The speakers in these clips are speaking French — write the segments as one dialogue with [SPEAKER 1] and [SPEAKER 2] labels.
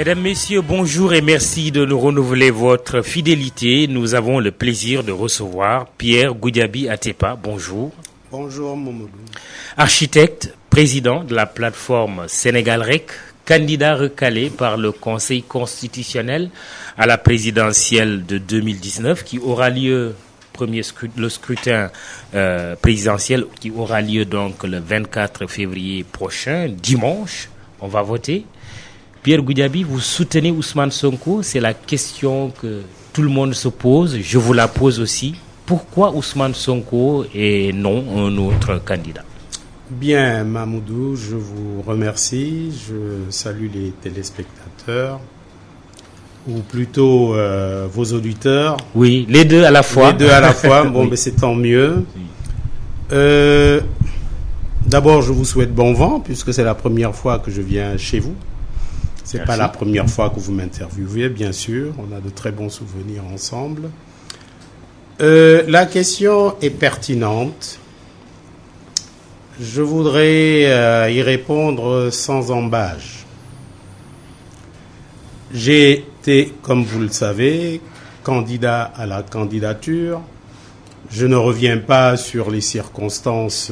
[SPEAKER 1] Mesdames, Messieurs, bonjour et merci de nous renouveler votre fidélité. Nous avons le plaisir de recevoir Pierre Goudiaby Atepa. Bonjour.
[SPEAKER 2] Bonjour Mamadou.
[SPEAKER 1] Architecte, président de la plateforme Sénégal REC, candidat recalé par le Conseil constitutionnel à la présidentielle de 2019 qui aura lieu, le scrutin présidentiel qui aura lieu donc le 24 février prochain, dimanche. On va voter. Pierre Goudiaby, vous soutenez Ousmane Sonko? C'est la question que tout le monde se pose. Je vous la pose aussi. Pourquoi Ousmane Sonko et non un autre candidat?
[SPEAKER 2] Bien, Mamadou, je vous remercie. Je salue les téléspectateurs, ou plutôt vos auditeurs.
[SPEAKER 1] Oui, les deux à la fois.
[SPEAKER 2] Les deux à la fois, bon,
[SPEAKER 1] oui.
[SPEAKER 2] Mais c'est tant mieux. D'abord, je vous souhaite bon vent, puisque c'est la première fois que je viens chez vous. C'est pas la première fois que vous m'interviewez, bien sûr. On a de très bons souvenirs ensemble. La question est pertinente. Je voudrais y répondre sans embâge. J'ai été, comme vous le savez, candidat à la candidature. Je ne reviens pas sur les circonstances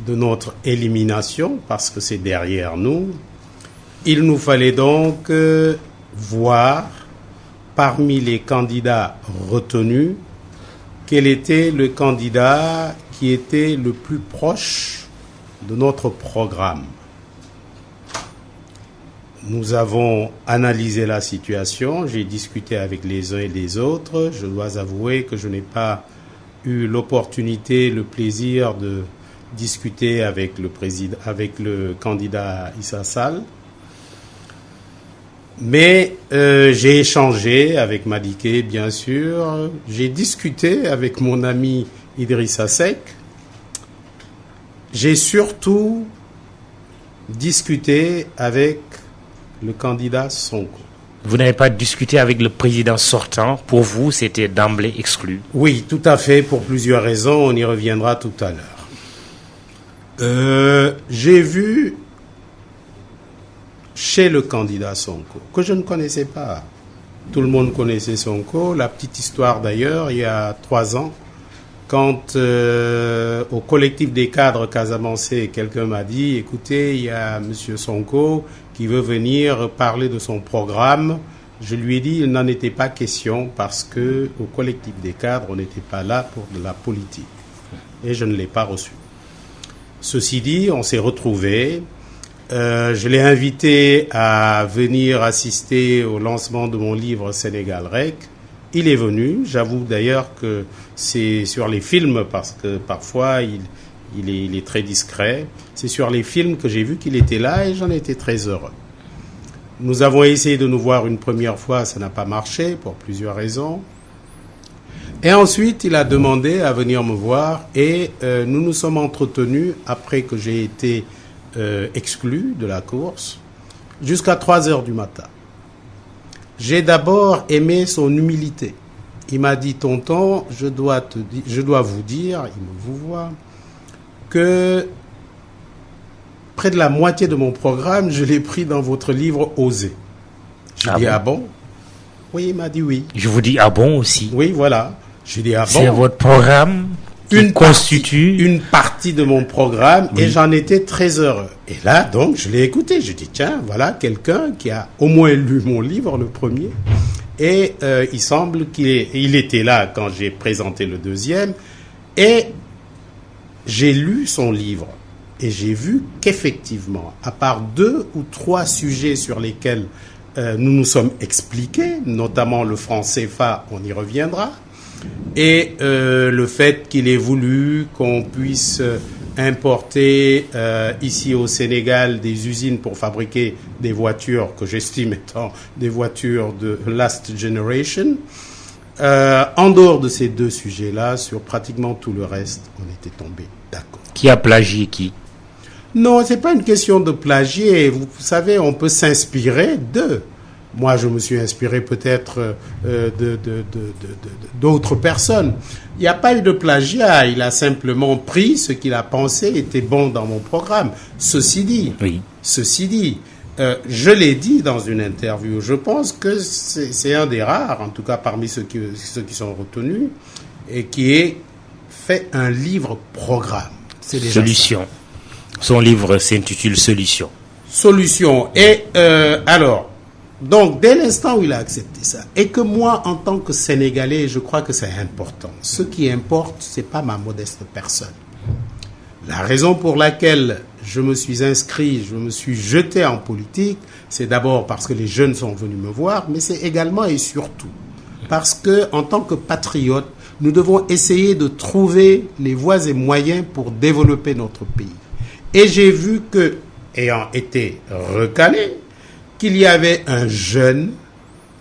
[SPEAKER 2] de notre élimination parce que c'est derrière nous. Il nous fallait donc voir parmi les candidats retenus quel était le candidat qui était le plus proche de notre programme. Nous avons analysé la situation, j'ai discuté avec les uns et les autres. Je dois avouer que je n'ai pas eu l'opportunité, le plaisir de discuter avec le candidat Issa Sall. Mais j'ai échangé avec Madické, bien sûr. J'ai discuté avec mon ami Idrissa Seck. J'ai surtout discuté avec le candidat Sonko.
[SPEAKER 1] Vous n'avez pas discuté avec le président sortant. Pour vous, c'était d'emblée exclu.
[SPEAKER 2] Oui, tout à fait, pour plusieurs raisons. On y reviendra tout à l'heure. J'ai vu chez le candidat Sonko, que je ne connaissais pas. Tout le monde connaissait Sonko. La petite histoire d'ailleurs, il y a 3 ans, quand au collectif des cadres casamançais, quelqu'un m'a dit, écoutez, il y a M. Sonko qui veut venir parler de son programme. Je lui ai dit, il n'en était pas question parce que au collectif des cadres, on n'était pas là pour de la politique. Et je ne l'ai pas reçu. Ceci dit, on s'est retrouvés. Je l'ai invité à venir assister au lancement de mon livre Sénégal REC. Il est venu. J'avoue d'ailleurs que c'est sur les films, parce que parfois il est très discret. C'est sur les films que j'ai vu qu'il était là et j'en étais très heureux. Nous avons essayé de nous voir une première fois, ça n'a pas marché pour plusieurs raisons. Et ensuite, il a demandé à venir me voir et nous nous sommes entretenus après que j'ai été exclu de la course jusqu'à 3 heures du matin. J'ai d'abord aimé son humilité. Il m'a dit, tonton, je dois vous dire, il me vous voit, que près de la moitié de mon programme, je l'ai pris dans votre livre Oser. J'ai dit, ah bon? Oui, il m'a dit oui.
[SPEAKER 1] Je vous dis ah bon aussi.
[SPEAKER 2] Oui, voilà. J'ai dit ah bon.
[SPEAKER 1] C'est votre programme qui constitue
[SPEAKER 2] une partie de mon programme, oui. Et j'en étais très heureux. Et là, donc, je l'ai écouté. Je dis, tiens, voilà quelqu'un qui a au moins lu mon livre, le premier. Et il semble qu'il était là quand j'ai présenté le deuxième. Et j'ai lu son livre. Et j'ai vu qu'effectivement, à part 2 ou 3 sujets sur lesquels nous nous sommes expliqués, notamment le franc CFA, on y reviendra, et le fait qu'il ait voulu qu'on puisse importer ici au Sénégal des usines pour fabriquer des voitures que j'estime étant des voitures de last generation. En dehors de ces 2 sujets-là, sur pratiquement tout le reste, on était tombé d'accord.
[SPEAKER 1] Qui a plagié qui?
[SPEAKER 2] Non, c'est pas une question de plagier. Vous savez, on peut s'inspirer d'eux. Moi, je me suis inspiré peut-être d'autres personnes. Il n'y a pas eu de plagiat. Il a simplement pris ce qu'il a pensé était bon dans mon programme. Ceci dit, Je l'ai dit dans une interview, je pense que c'est un des rares, en tout cas parmi ceux qui sont retenus, et qui ait fait un livre-programme. C'est déjà
[SPEAKER 1] Solution. Ça. Son livre s'intitule Solution.
[SPEAKER 2] Solution. Et alors, donc dès l'instant où il a accepté ça, et que moi, en tant que Sénégalais, je crois que c'est important. Ce qui importe, c'est pas ma modeste personne. La raison pour laquelle je me suis inscrit, je me suis jeté en politique, c'est d'abord parce que les jeunes sont venus me voir, mais c'est également et surtout parce que, en tant que patriote, nous devons essayer de trouver les voies et moyens pour développer notre pays. Et j'ai vu que, ayant été recalé, qu'il y avait un jeune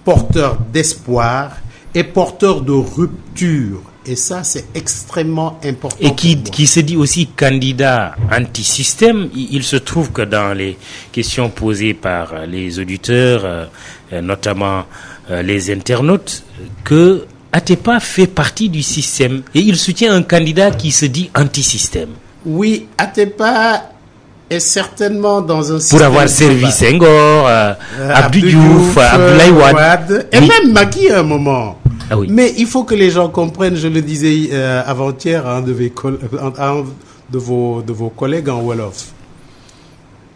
[SPEAKER 2] porteur d'espoir et porteur de rupture. Et ça, c'est extrêmement important.
[SPEAKER 1] Et qui se dit aussi candidat anti-système. Il se trouve que dans les questions posées par les auditeurs, notamment les internautes, que Atepa fait partie du système. Et il soutient un candidat qui se dit anti-système.
[SPEAKER 2] Oui, Atepa est certainement dans un système...
[SPEAKER 1] Pour avoir servi Senghor, Abdou Diouf, Abdoulaye Wade.
[SPEAKER 2] Et même Macky à un moment.
[SPEAKER 1] Ah oui.
[SPEAKER 2] Mais il faut que les gens comprennent, je le disais avant-hier à un de vos collègues en Wolof.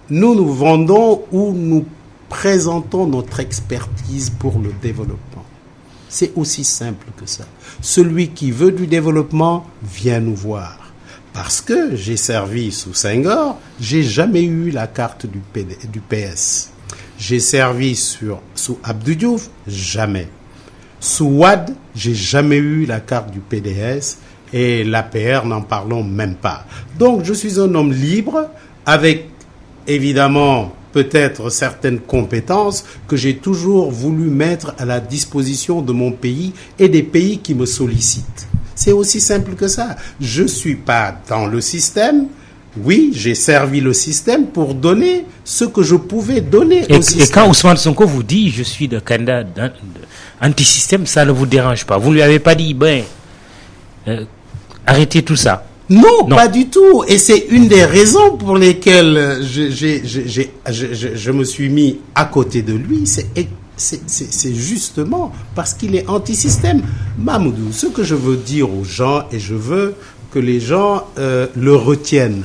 [SPEAKER 2] Nous vendons ou nous présentons notre expertise pour le développement. C'est aussi simple que ça. Celui qui veut du développement vient nous voir. Parce que j'ai servi sous Senghor, j'ai jamais eu la carte du PS. J'ai servi sous Abdou Diouf, jamais. Sous Wade, j'ai jamais eu la carte du PDS et l'APR, n'en parlons même pas. Donc, je suis un homme libre avec, évidemment, peut-être certaines compétences que j'ai toujours voulu mettre à la disposition de mon pays et des pays qui me sollicitent. C'est aussi simple que ça. Je suis pas dans le système. Oui, j'ai servi le système pour donner ce que je pouvais donner au système.
[SPEAKER 1] Et quand Ousmane Sonko vous dit « je suis de candidat anti-système », ça ne vous dérange pas. Vous ne lui avez pas dit arrêtez tout ça.
[SPEAKER 2] Non, pas du tout. Et c'est une des raisons pour lesquelles je me suis mis à côté de lui. C'est justement parce qu'il est anti-système. Mamoudou, ce que je veux dire aux gens, et je veux que les gens le retiennent.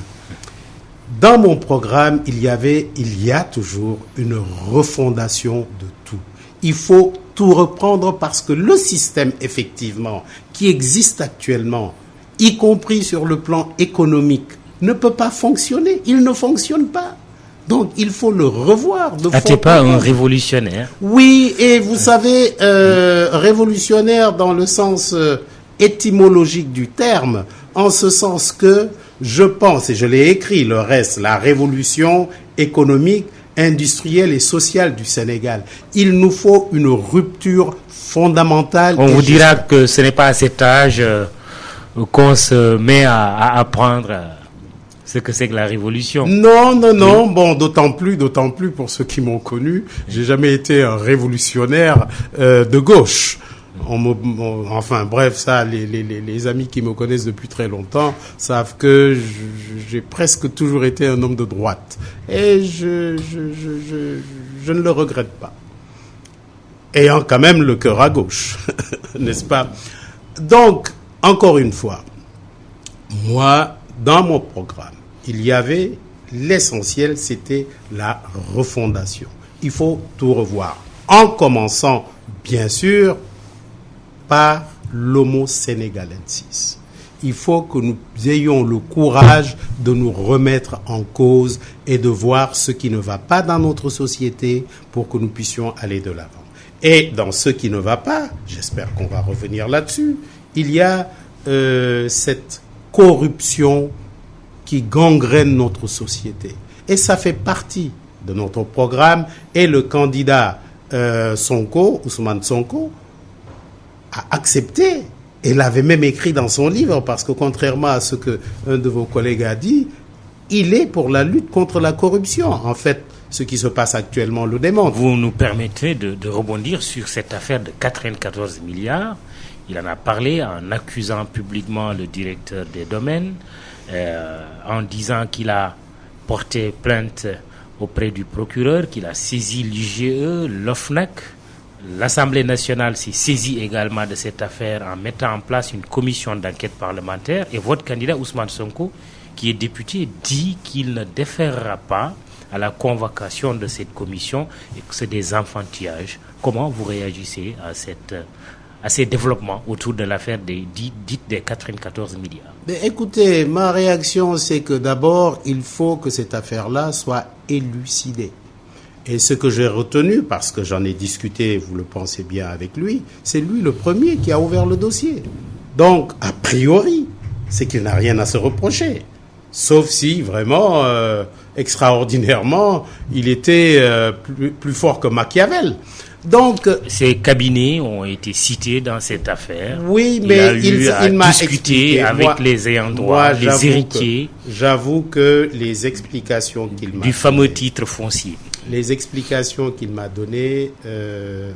[SPEAKER 2] Dans mon programme, il y a toujours une refondation de tout. Il faut tout reprendre parce que le système, effectivement, qui existe actuellement, y compris sur le plan économique, ne peut pas fonctionner. Il ne fonctionne pas. Donc, il faut le revoir.
[SPEAKER 1] T'es pas un révolutionnaire?
[SPEAKER 2] Oui, et vous savez, révolutionnaire dans le sens étymologique du terme, en ce sens que je pense, et je l'ai écrit, le reste, la révolution économique, industrielle et sociale du Sénégal. Il nous faut une rupture fondamentale.
[SPEAKER 1] On vous dira que ce n'est pas à cet âge qu'on se met à apprendre ce que c'est que la révolution.
[SPEAKER 2] Non. Oui. Bon, d'autant plus pour ceux qui m'ont connu, j'ai jamais été un révolutionnaire de gauche. Enfin bref, ça, les amis qui me connaissent depuis très longtemps savent que j'ai presque toujours été un homme de droite. Et je ne le regrette pas. Ayant quand même le cœur à gauche, n'est-ce pas? Donc, encore une fois, moi, dans mon programme, il y avait l'essentiel, c'était la refondation. Il faut tout revoir. En commençant, bien sûr, par l'homo sénégalensis. Il faut que nous ayons le courage de nous remettre en cause et de voir ce qui ne va pas dans notre société pour que nous puissions aller de l'avant. Et dans ce qui ne va pas, j'espère qu'on va revenir là-dessus, il y a cette corruption qui gangrène notre société. Et ça fait partie de notre programme. Et le candidat Ousmane Sonko, a accepté, et l'avait même écrit dans son livre, parce que contrairement à ce que un de vos collègues a dit, il est pour la lutte contre la corruption. En fait, ce qui se passe actuellement le démontre.
[SPEAKER 1] Vous nous permettez de rebondir sur cette affaire de 94 milliards. Il en a parlé en accusant publiquement le directeur des domaines, en disant qu'il a porté plainte auprès du procureur, qu'il a saisi l'IGE, l'OFNAC. L'Assemblée nationale s'est saisie également de cette affaire en mettant en place une commission d'enquête parlementaire. Et votre candidat Ousmane Sonko, qui est député, dit qu'il ne déférera pas à la convocation de cette commission et que c'est des enfantillages. Comment vous réagissez à ces développements autour de l'affaire dite des 94 milliards?
[SPEAKER 2] Mais écoutez, ma réaction, c'est que d'abord, il faut que cette affaire-là soit élucidée. Et ce que j'ai retenu, parce que j'en ai discuté, vous le pensez bien avec lui, c'est lui le premier qui a ouvert le dossier. Donc, a priori, c'est qu'il n'a rien à se reprocher. Sauf si, vraiment, extraordinairement, il était plus fort que Machiavel. Donc,
[SPEAKER 1] ces cabinets ont été cités dans cette affaire.
[SPEAKER 2] Oui, mais il m'a
[SPEAKER 1] discuté avec les ayants droit, les héritiers.
[SPEAKER 2] J'avoue que les explications qu'il m'a
[SPEAKER 1] du fameux titre foncier.
[SPEAKER 2] Les explications qu'il m'a données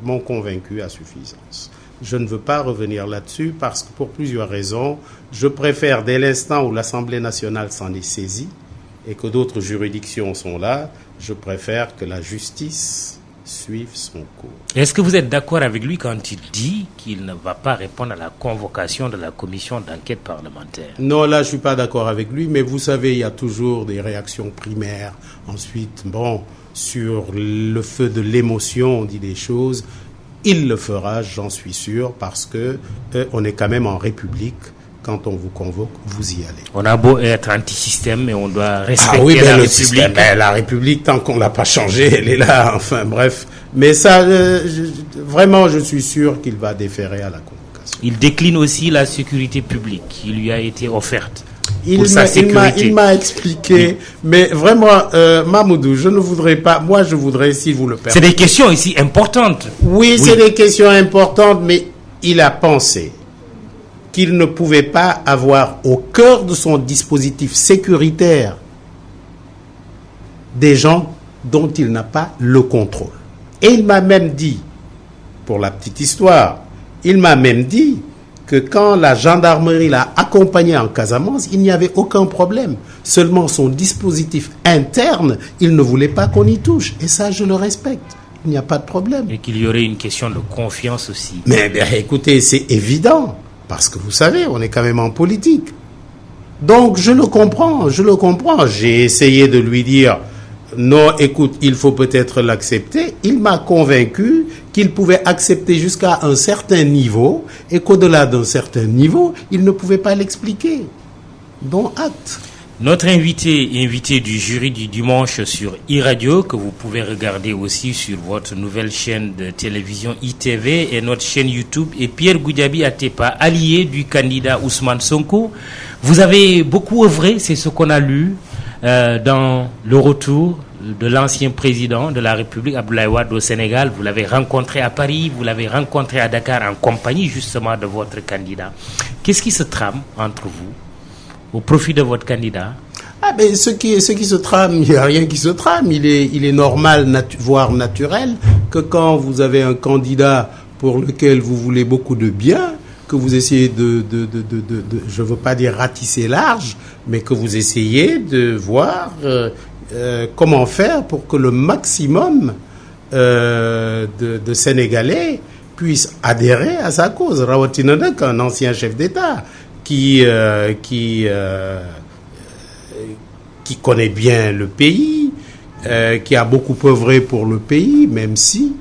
[SPEAKER 2] m'ont convaincu à suffisance. Je ne veux pas revenir là-dessus parce que pour plusieurs raisons, je préfère dès l'instant où l'Assemblée nationale s'en est saisie et que d'autres juridictions sont là, je préfère que la justice suive son cours.
[SPEAKER 1] Est-ce que vous êtes d'accord avec lui quand il dit qu'il ne va pas répondre à la convocation de la commission d'enquête parlementaire?
[SPEAKER 2] Non, là, je suis pas d'accord avec lui, mais vous savez, il y a toujours des réactions primaires. Ensuite, sur le feu de l'émotion, on dit des choses. Il le fera, j'en suis sûr, parce que on est quand même en République. Quand on vous convoque, vous y allez.
[SPEAKER 1] On a beau être anti-système, mais on doit respecter
[SPEAKER 2] la
[SPEAKER 1] République.
[SPEAKER 2] Système, la République, tant qu'on l'a pas changée, elle est là. Enfin, bref. Mais ça, vraiment, je suis sûr qu'il va déférer à la convocation.
[SPEAKER 1] Il décline aussi la sécurité publique qui lui a été offerte.
[SPEAKER 2] Il m'a expliqué, oui. Mais vraiment, Mamoudou, je ne voudrais pas, moi je voudrais, si vous le permettez.
[SPEAKER 1] C'est des questions ici importantes.
[SPEAKER 2] Oui, c'est des questions importantes, mais il a pensé qu'il ne pouvait pas avoir au cœur de son dispositif sécuritaire des gens dont il n'a pas le contrôle. Et il m'a même dit, pour la petite histoire, il m'a même dit que quand la gendarmerie l'a accompagné en Casamance, il n'y avait aucun problème. Seulement son dispositif interne, il ne voulait pas qu'on y touche. Et ça, je le respecte. Il n'y a pas de problème.
[SPEAKER 1] Et qu'il y aurait une question de confiance aussi.
[SPEAKER 2] Mais écoutez, c'est évident. Parce que vous savez, on est quand même en politique. Donc, je le comprends. J'ai essayé de lui dire, non, écoute, il faut peut-être l'accepter. Il m'a convaincu qu'il pouvait accepter jusqu'à un certain niveau et qu'au-delà d'un certain niveau, il ne pouvait pas l'expliquer. Donc, acte.
[SPEAKER 1] Notre invité du jury du dimanche sur iRadio, que vous pouvez regarder aussi sur votre nouvelle chaîne de télévision ITV et notre chaîne YouTube, est Pierre Goudiaby Atepa, allié du candidat Ousmane Sonko. Vous avez beaucoup œuvré, c'est ce qu'on a lu, dans le retour de l'ancien président de la République, Abdoulaye Wade, au Sénégal. Vous l'avez rencontré à Paris, vous l'avez rencontré à Dakar en compagnie justement de votre candidat. Qu'est-ce qui se trame entre vous au profit de votre candidat?
[SPEAKER 2] Mais ce qui se trame, il n'y a rien qui se trame. Il est normal, voire naturel, que quand vous avez un candidat pour lequel vous voulez beaucoup de bien, que vous essayez je veux pas dire ratisser large, mais que vous essayez de voir comment faire pour que le maximum de Sénégalais puissent adhérer à sa cause. Rawati Nanak, un ancien chef d'État, qui connaît bien le pays, qui a beaucoup œuvré pour le pays, même si,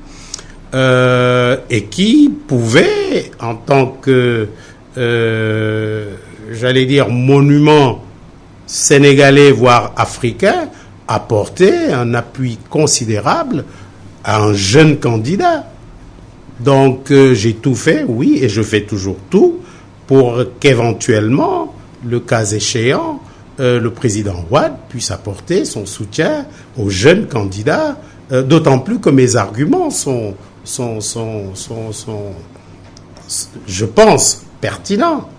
[SPEAKER 2] et qui pouvait, en tant que, j'allais dire, monument sénégalais, voire africain, apporter un appui considérable à un jeune candidat. Donc, j'ai tout fait, oui, et je fais toujours tout, pour qu'éventuellement, le cas échéant, le président Wade puisse apporter son soutien aux jeunes candidats, d'autant plus que mes arguments sont, je pense, pertinents.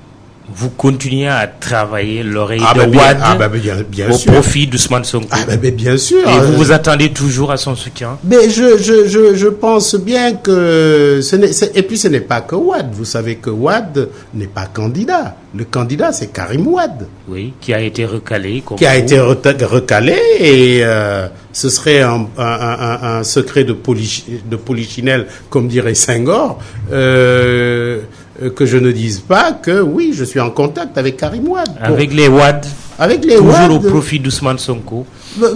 [SPEAKER 1] vous continuez à travailler l'oreille
[SPEAKER 2] Ah
[SPEAKER 1] de
[SPEAKER 2] ben bien,
[SPEAKER 1] Wade
[SPEAKER 2] ah ben bien
[SPEAKER 1] au
[SPEAKER 2] sûr.
[SPEAKER 1] profit d'Ousmane Sonko.
[SPEAKER 2] Ah ben bien sûr.
[SPEAKER 1] Et vous vous attendez toujours à son soutien?
[SPEAKER 2] Mais je pense bien que et puis ce n'est pas que Wade. Vous savez que Wade n'est pas candidat. Le candidat, c'est Karim Wade.
[SPEAKER 1] Oui, qui a été recalé.
[SPEAKER 2] Qui a été recalé et ce serait un secret de polichinelle, comme dirait Senghor, que je ne dise pas que oui, je suis en contact avec Karim Wade.
[SPEAKER 1] Avec les Wade.
[SPEAKER 2] Avec les
[SPEAKER 1] toujours
[SPEAKER 2] Wade.
[SPEAKER 1] Au profit d'Ousmane Sonko.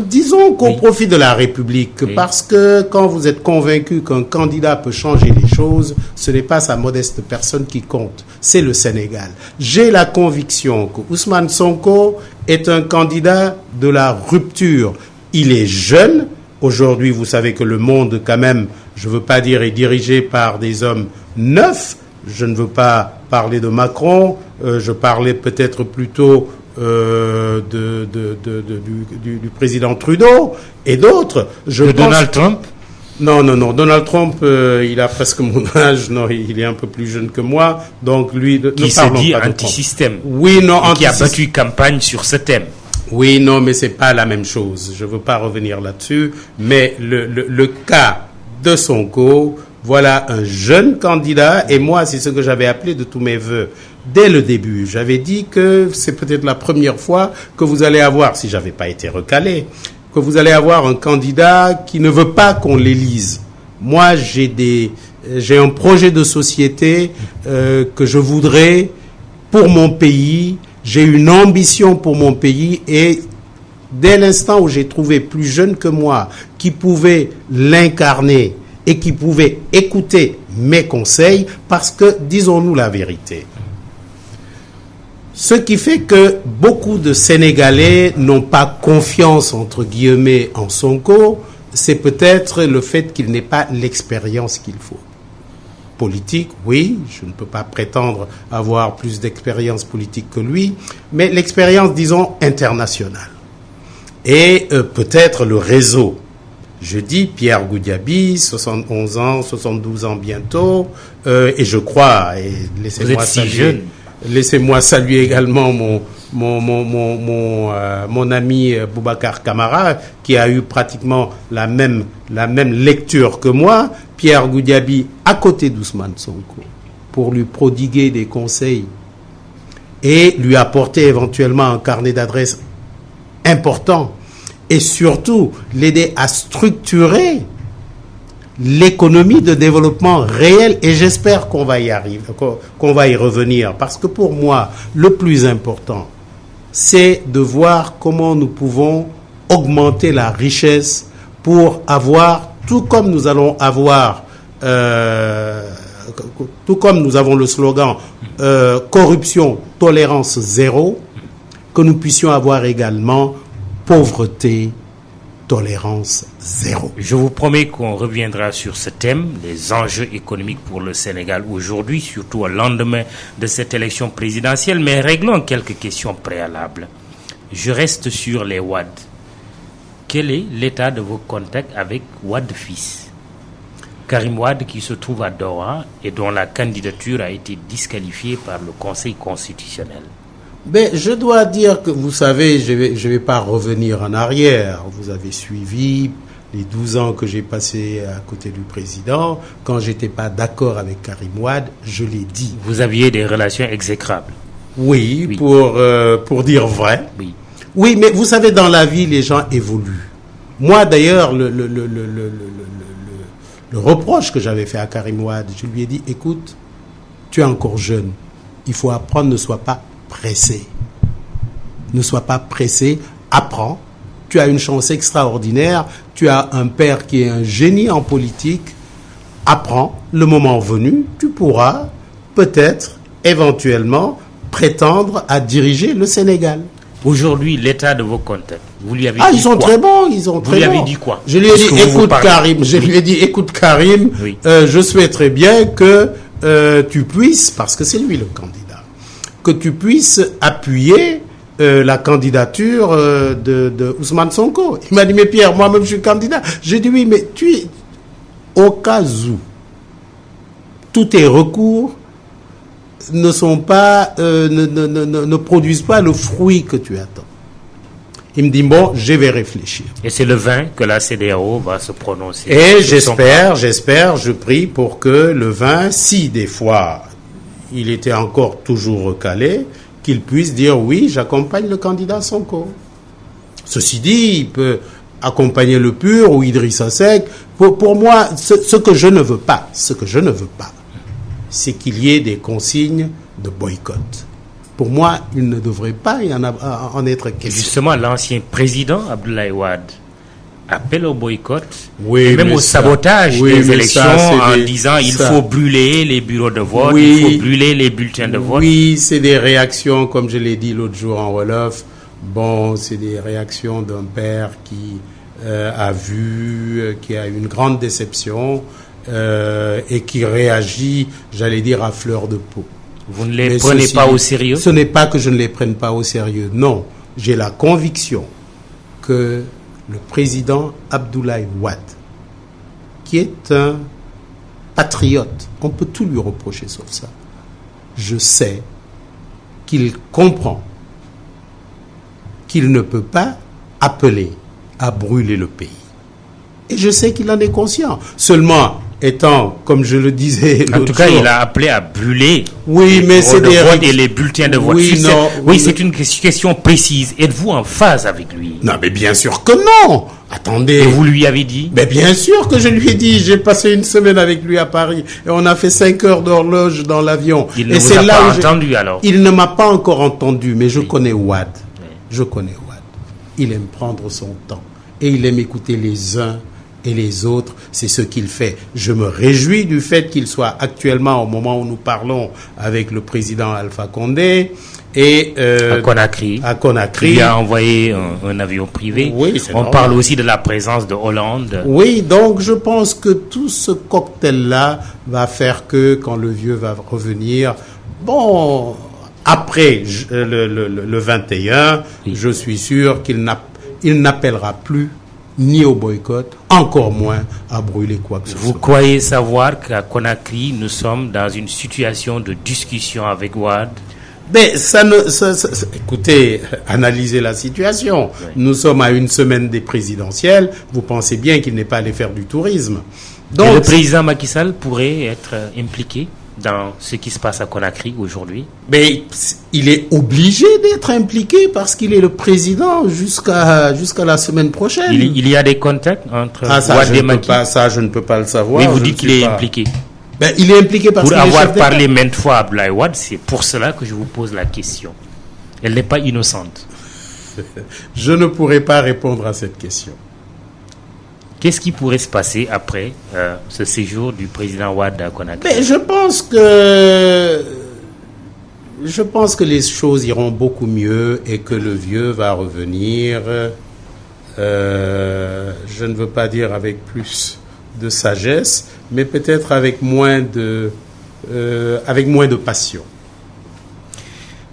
[SPEAKER 2] Disons qu'au profit de la République, parce que quand vous êtes convaincu qu'un candidat peut changer les choses, ce n'est pas sa modeste personne qui compte, c'est le Sénégal. J'ai la conviction que Ousmane Sonko est un candidat de la rupture. Il est jeune. Aujourd'hui, vous savez que le monde, quand même, je ne veux pas dire est dirigé par des hommes neufs. Je ne veux pas parler de Macron. Je parlais peut-être plutôt du président Trudeau et d'autres.
[SPEAKER 1] Donald Trump?
[SPEAKER 2] Non. Donald Trump, il a presque mon âge. Non, il est un peu plus jeune que moi. Donc lui,
[SPEAKER 1] qui se dit anti-système.
[SPEAKER 2] Oui, non,
[SPEAKER 1] qui a battu campagne sur ce thème.
[SPEAKER 2] Oui, non, mais c'est pas la même chose. Je veux pas revenir là-dessus. Mais le cas de Sonko, voilà un jeune candidat. Et moi, c'est ce que j'avais appelé de tous mes voeux. Dès le début, j'avais dit que c'est peut-être la première fois que vous allez avoir, si j'avais pas été recalé, que vous allez avoir un candidat qui ne veut pas qu'on l'élise. Moi, j'ai un projet de société que je voudrais pour mon pays. J'ai une ambition pour mon pays et dès l'instant où j'ai trouvé plus jeune que moi qui pouvait l'incarner et qui pouvait écouter mes conseils, parce que, disons-nous la vérité, ce qui fait que beaucoup de Sénégalais n'ont pas confiance, entre guillemets, en Sonko, c'est peut-être le fait qu'il n'ait pas l'expérience qu'il faut. Politique, oui, je ne peux pas prétendre avoir plus d'expérience politique que lui, mais l'expérience, disons, internationale. Et peut-être le réseau. Je dis Pierre Goudiaby, 71 ans, 72 ans bientôt, et je crois, et laissez-moi saluer également mon ami Boubacar Camara, qui a eu pratiquement la même lecture que moi. Pierre Goudiaby à côté d'Ousmane Sonko pour lui prodiguer des conseils et lui apporter éventuellement un carnet d'adresses important et surtout l'aider à structurer l'économie de développement réel, et j'espère qu'on va y arriver, qu'on va y revenir, parce que pour moi, le plus important, c'est de voir comment nous pouvons augmenter la richesse pour avoir, tout comme nous allons avoir, tout comme nous avons le slogan corruption, tolérance zéro, que nous puissions avoir également pauvreté, tolérance zéro.
[SPEAKER 1] Je vous promets qu'on reviendra sur ce thème, les enjeux économiques pour le Sénégal aujourd'hui, surtout au lendemain de cette élection présidentielle, mais réglons quelques questions préalables. Je reste sur les Wade. Quel est l'état de vos contacts avec Wade fils, Karim Wade, qui se trouve à Doha et dont la candidature a été disqualifiée par le Conseil constitutionnel?
[SPEAKER 2] Ben, je dois dire que, vous savez, je vais pas revenir en arrière. Vous avez suivi les 12 ans que j'ai passés à côté du président. Quand j'étais pas d'accord avec Karim Wade, je l'ai dit.
[SPEAKER 1] Vous aviez des relations exécrables?
[SPEAKER 2] Oui. Pour dire vrai.
[SPEAKER 1] Oui.
[SPEAKER 2] Oui, mais vous savez, dans la vie, les gens évoluent. Moi, d'ailleurs, le reproche que j'avais fait à Karim Wade, je lui ai dit, écoute, tu es encore jeune. Il faut apprendre, ne sois pas pressé. Ne sois pas pressé, apprends. Tu as une chance extraordinaire. Tu as un père qui est un génie en politique. Apprends. Le moment venu, tu pourras peut-être, éventuellement, prétendre à diriger le Sénégal.
[SPEAKER 1] Aujourd'hui, l'état de vos contacts, vous lui avez dit
[SPEAKER 2] ils sont
[SPEAKER 1] quoi?
[SPEAKER 2] très bons, ils sont
[SPEAKER 1] vous
[SPEAKER 2] très
[SPEAKER 1] lui
[SPEAKER 2] bons.
[SPEAKER 1] avez dit quoi?
[SPEAKER 2] Je lui ai dit, écoute Karim,
[SPEAKER 1] oui.
[SPEAKER 2] Je souhaiterais bien que tu puisses, parce que c'est lui le candidat, que tu puisses appuyer la candidature de Ousmane Sonko. Il m'a dit, mais Pierre, moi-même je suis candidat. J'ai dit, oui, mais au cas où tous tes recours ne produisent pas le fruit que tu attends. Il me dit, bon, je vais réfléchir.
[SPEAKER 1] Et c'est le 20 que la CEDEAO va se prononcer.
[SPEAKER 2] Et j'espère, je prie pour que le 20, si des fois il était encore toujours recalé, qu'il puisse dire oui, j'accompagne le candidat Sonko. Ceci dit, il peut accompagner le PUR ou Idrissa Seck. Pour moi, ce que je ne veux pas, c'est qu'il y ait des consignes de boycott. Pour moi, il ne devrait pas en être question.
[SPEAKER 1] Justement, l'ancien président Abdoulaye Wade appelle au boycott,
[SPEAKER 2] oui,
[SPEAKER 1] et même au sabotage des élections en disant il faut brûler les bureaux de vote, il faut brûler les bulletins de vote.
[SPEAKER 2] Oui, c'est des réactions, comme je l'ai dit l'autre jour en Wolof. Bon, c'est des réactions d'un père qui qui a une grande déception et qui réagit, j'allais dire, à fleur de peau.
[SPEAKER 1] Vous ne les prenez pas au sérieux?
[SPEAKER 2] Ce n'est pas que je ne les prenne pas au sérieux, non. J'ai la conviction que le président Abdoulaye Wade, qui est un patriote, on peut tout lui reprocher sauf ça, je sais qu'il comprend qu'il ne peut pas appeler à brûler le pays. Et je sais qu'il en est conscient. Seulement, étant, comme je le disais
[SPEAKER 1] en tout cas, il a appelé à brûler
[SPEAKER 2] les
[SPEAKER 1] bureaux de vote et les bulletins de vote.
[SPEAKER 2] Oui,
[SPEAKER 1] c'est une question précise. Êtes-vous en phase avec lui?
[SPEAKER 2] Non, mais bien sûr que non. Attendez.
[SPEAKER 1] Et vous lui avez dit?
[SPEAKER 2] Mais bien sûr que je lui ai dit. J'ai passé une semaine avec lui à Paris et on a fait 5 heures d'horloge dans l'avion.
[SPEAKER 1] Il ne vous a pas entendu alors?
[SPEAKER 2] Il ne m'a pas encore entendu, mais je connais Wade. Je connais Wade. Il aime prendre son temps et il aime écouter les uns et les autres, c'est ce qu'il fait. Je me réjouis du fait qu'il soit actuellement, au moment où nous parlons, avec le président Alpha Condé et
[SPEAKER 1] à Conakry. Il a envoyé un avion privé.
[SPEAKER 2] Oui,
[SPEAKER 1] on parle aussi de la présence de Hollande.
[SPEAKER 2] Oui, donc je pense que tout ce cocktail-là va faire que quand le vieux va revenir, bon, après le 21, oui, je suis sûr qu'il n'appellera plus ni au boycott, encore moins à brûler quoi que ce soit.
[SPEAKER 1] Vous croyez savoir qu'à Conakry, nous sommes dans une situation de discussion avec Wade?
[SPEAKER 2] Mais écoutez, analysez la situation. Oui. Nous sommes à une semaine des présidentielles. Vous pensez bien qu'il n'est pas allé faire du tourisme.
[SPEAKER 1] Donc, et le président Macky Sall pourrait être impliqué dans ce qui se passe à Conakry aujourd'hui?
[SPEAKER 2] Mais il est obligé d'être impliqué parce qu'il est le président jusqu'à la semaine prochaine.
[SPEAKER 1] Il y a des contacts entre Wade et Macky?
[SPEAKER 2] Ça, je ne peux pas le savoir.
[SPEAKER 1] Mais vous dites qu'il est impliqué?
[SPEAKER 2] Ben, il est impliqué parce qu'il est chef d'État.
[SPEAKER 1] Pour avoir parlé maintes fois à Abdoulaye Wade, c'est pour cela que je vous pose la question. Elle n'est pas innocente.
[SPEAKER 2] Je ne pourrais pas répondre à cette question.
[SPEAKER 1] Qu'est-ce qui pourrait se passer après ce séjour du président Wade à Conakry?
[SPEAKER 2] Mais je pense que les choses iront beaucoup mieux et que le vieux va revenir. Je ne veux pas dire avec plus de sagesse, mais peut-être avec moins de passion.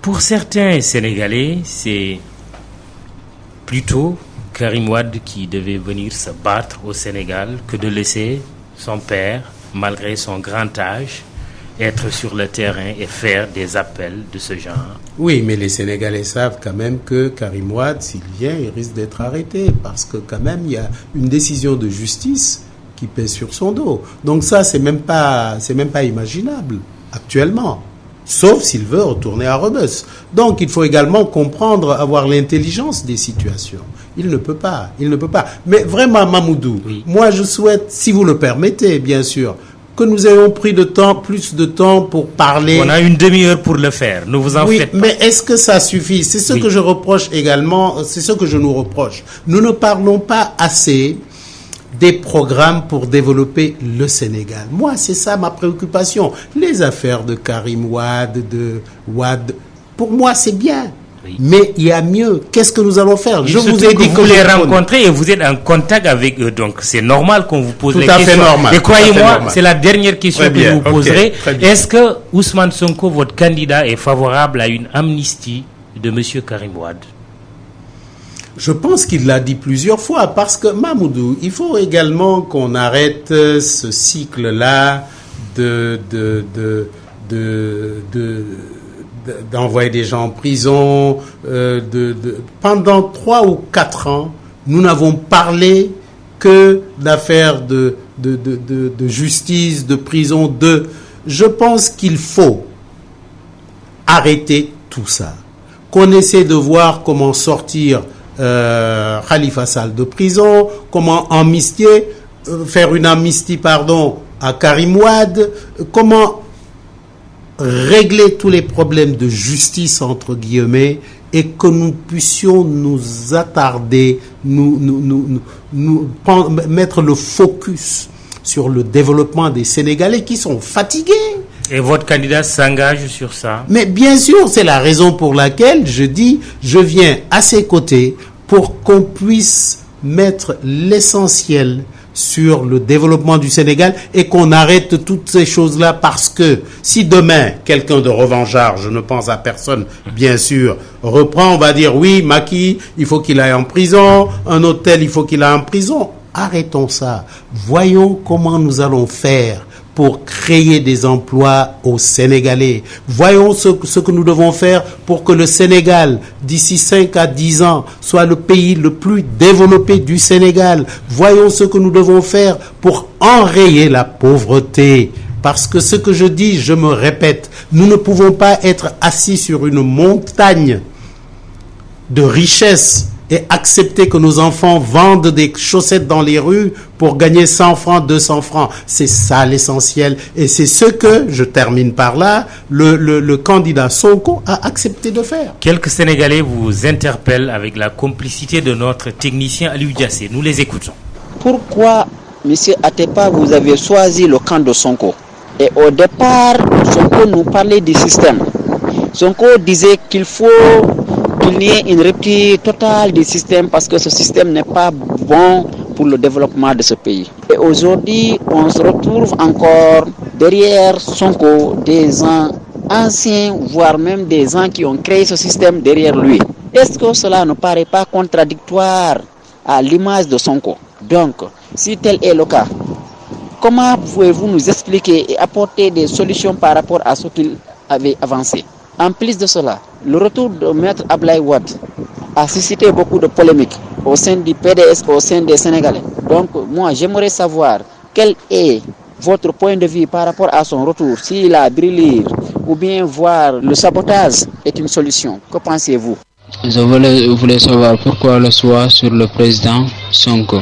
[SPEAKER 1] Pour certains Sénégalais, c'est plutôt Karim Wade qui devait venir se battre au Sénégal que de laisser son père, malgré son grand âge, être sur le terrain et faire des appels de ce genre.
[SPEAKER 2] Oui, mais les Sénégalais savent quand même que Karim Wade, s'il vient, il risque d'être arrêté parce que quand même il y a une décision de justice qui pèse sur son dos. Donc ça, c'est même pas imaginable actuellement. Sauf s'il veut retourner à Rebeuss. Donc il faut également comprendre, avoir l'intelligence des situations. Il ne peut pas. Mais vraiment, Mamoudou, oui, moi je souhaite, si vous le permettez, bien sûr, que nous ayons pris plus de temps pour parler.
[SPEAKER 1] On a une demi-heure pour le faire, ne vous en faites pas.
[SPEAKER 2] Mais est-ce que ça suffit? C'est ce que je reproche également, c'est ce que je nous reproche. Nous ne parlons pas assez des programmes pour développer le Sénégal. Moi, c'est ça ma préoccupation. Les affaires de Karim Wade, pour moi, c'est bien. Oui. Mais il y a mieux. Qu'est-ce que nous allons faire?
[SPEAKER 1] Je vous ai dit que vous les rencontrez et vous êtes en contact avec eux. Donc, c'est normal qu'on vous pose les questions.
[SPEAKER 2] Tout à fait normal.
[SPEAKER 1] Et croyez-moi, c'est la dernière question que je vous poserai. Est-ce que Ousmane Sonko, votre candidat, est favorable à une amnistie de M. Karim Wade?
[SPEAKER 2] Je pense qu'il l'a dit plusieurs fois parce que, Mamoudou, il faut également qu'on arrête ce cycle-là de d'envoyer des gens en prison. Pendant 3 ou 4 ans, nous n'avons parlé que d'affaires de justice, de prison. Je pense qu'il faut arrêter tout ça. Qu'on essaie de voir comment sortir Khalifa Sall de prison, comment faire une amnistie, à Karim Wade, comment régler tous les problèmes de justice, entre guillemets, et que nous puissions nous attarder, mettre le focus sur le développement des Sénégalais qui sont fatigués.
[SPEAKER 1] Et votre candidat s'engage sur ça?
[SPEAKER 2] Mais bien sûr, c'est la raison pour laquelle je dis, je viens à ses côtés pour qu'on puisse mettre l'essentiel sur le développement du Sénégal et qu'on arrête toutes ces choses-là, parce que si demain, quelqu'un de revanchard, je ne pense à personne, bien sûr, reprend, on va dire, oui, Macky, il faut qu'il aille en prison, un autre tel, il faut qu'il aille en prison. Arrêtons ça. Voyons comment nous allons faire pour créer des emplois aux Sénégalais. Voyons ce que nous devons faire pour que le Sénégal, d'ici 5 à 10 ans, soit le pays le plus développé du Sénégal. Voyons ce que nous devons faire pour enrayer la pauvreté. Parce que ce que je dis, je me répète, nous ne pouvons pas être assis sur une montagne de richesses et accepter que nos enfants vendent des chaussettes dans les rues pour gagner 100 francs, 200 francs. C'est ça l'essentiel. Et c'est ce que, je termine par là, le candidat Sonko a accepté de faire.
[SPEAKER 1] Quelques Sénégalais vous interpellent avec la complicité de notre technicien Aliou Diassé. Nous les écoutons.
[SPEAKER 3] Pourquoi, M. Atepa, vous avez choisi le camp de Sonko? Et au départ, Sonko nous parlait du système. Sonko disait qu'il y ait une rupture totale du système parce que ce système n'est pas bon pour le développement de ce pays. Et aujourd'hui, on se retrouve encore derrière Sonko, des gens anciens, voire même des gens qui ont créé ce système derrière lui. Est-ce que cela ne paraît pas contradictoire à l'image de Sonko? Donc, si tel est le cas, comment pouvez-vous nous expliquer et apporter des solutions par rapport à ce qu'il avait avancé? En plus de cela, le retour de Maître Abdoulaye Wade a suscité beaucoup de polémiques au sein du PDS, au sein des Sénégalais. Donc, moi, j'aimerais savoir quel est votre point de vue par rapport à son retour, s'il a brûlé ou bien voir le sabotage est une solution. Que pensez-vous?
[SPEAKER 4] Je voulais savoir pourquoi le choix sur le président Sonko.